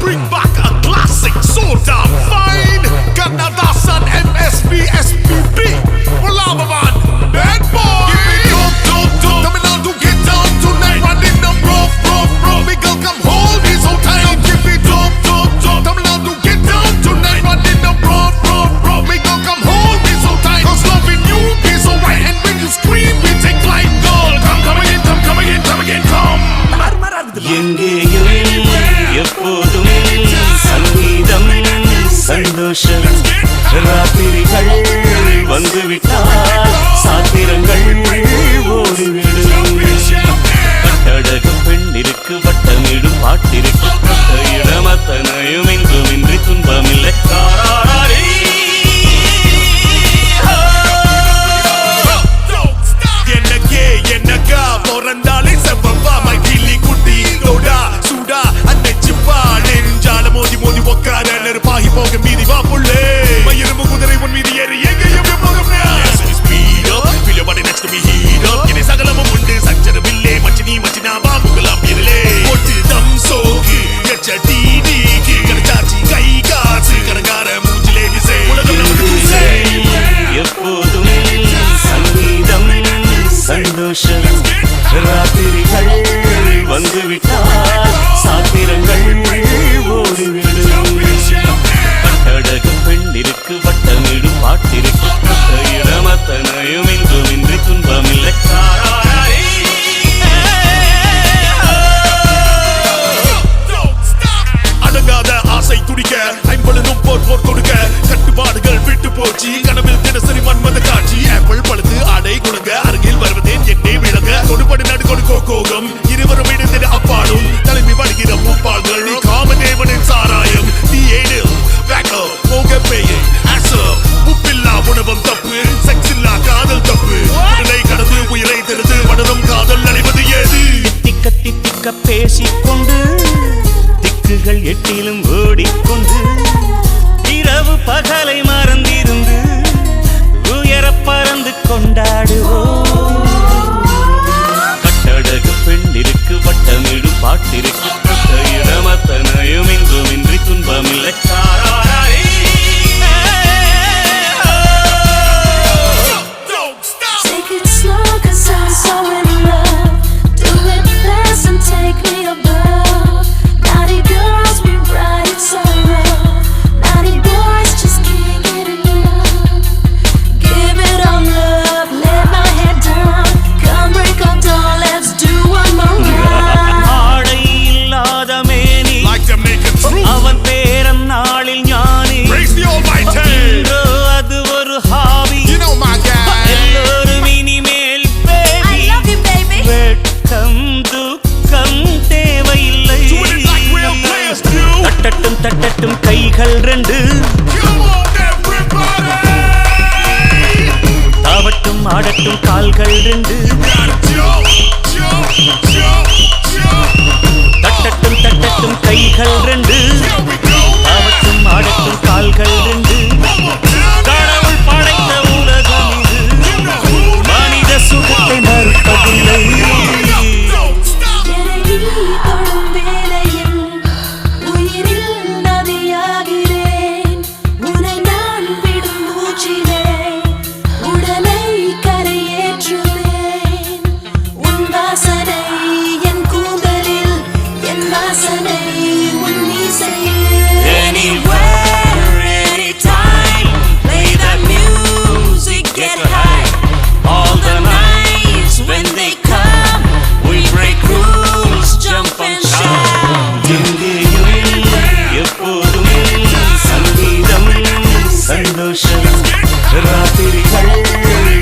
bring back a classic soda fine. Kannadasan, MSB, SPB, Mulavavan, bad boy. Give me dum. Tamil Nadu get down tonight. Running the rough. We gon' come hold me so tight. Give me dum. Tamil Nadu get down tonight. Running the rough. We gon' come hold me so tight. 'Cause loving you is so right. And when you scream, we take light. Girl, come again. எங்கேயும் எப்போதும் சங்கீதம் சந்தோஷம் ராத்திரிகள் வந்துவிட்டால் சாத்திரங்கள் ஓடிவிடும் கட்டழகு பெண்ணிற்கு வட்டமிடும் பாட்டிற்கு இடம் அத்தனையும் இன்றுமின்றி துன்பமில்லை போக மீதி வா புள்ளே மயிரும் குதிரை உன் மீதி ஏறி எங்கேயும் போகும் speed up feel your body next to me heat up இனி சகலமும் உண்டு சஞ்சரமில்லே மச்சினா பாம்புகளாம் பிறலே ஒட்டு தம் சோக்கு எச்ச டிடிக்கு கரச்சாச்சி கை காசு கரகார மூஞ்சிலே திசை உலகம் நமக்கு பூசை எப்போதும் சங்கீதம் சந்தோஷம் ராத்திரிகள் வந்துவிட்டால் சாத்திரங்கள் ஓடிவிடும் கட்டழகு பெண்ணிற்கு வட்டமிடும் பாட்டிற்கு இடம் அத்தனையும் இன்றுமின்றி துன்பமில்லை அடங்காத ஆசை துடிக்க ஐம்பொழுதும் போர் கொடுக்க கட்டுப்பாடுகள் விட்டு போச்சு கனவில் தினசரி மன்மத காட்சி ஆப்பிள் பழுத்து ஆடை குழுங்க அருகில் வருவதேன் என்னை விளங்க கொடுபடி நடு கொடுக்கோ கோகம் இருவரும் இணைந்திட அப்பாடும் தலைமை வருகிற பூப்பாள்கள் நீ காமதேவனின் சாராயம் நீ ஏடில் பேக்கல் போக பேயை ஆசம் உப்பில்லா உணவம் தப்பு செக்ஸ் இல்லா காதல் தப்பு உடலை கடந்து உயிரை தெரிந்து வளரும் காதல் அடைவது ஏது திக்க பேசிக்கொண்டு திக்குகள் எட்டிலும் ஓடிக்கொண்டு இரவு பகலை மறந்திருந்து உயர பறந்து கொண்டாடுவோம் கட்டழகு பெண்ணிற்கு வட்டமிடும் பாட்டிற்கு இடம் அத்தனையும் இன்றுமின்றி துன்பமில்லை அவன் பேரன் நாளில் ஞானி அது ஒரு ஹாபி எல்லோரும் இனிமேல் வெட்கம் துக்கம் தேவையில்லை தட்டட்டும் கைகள் ரெண்டு தாவட்டும் ஆடட்டும் கால்கள் ரெண்டு தட்டட்டும் கைகள் ரெண்டு தாவட்டும் ஆடட்டும் கால்கள் ரெண்டு கடவுள் படைத்த உலகம் இது மனித சுகத்தை மறுப்பதில்லை ராத்திரிகள்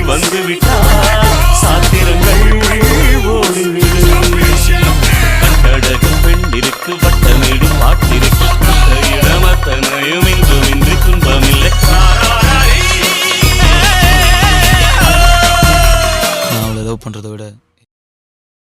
வந்துவிட்டால் சாத்திரங்கள் ஓடிவிடும் கட்டழகு பெண்ணிற்கு வட்டமிடும் பாட்டிற்கு இடம் அத்தனையும்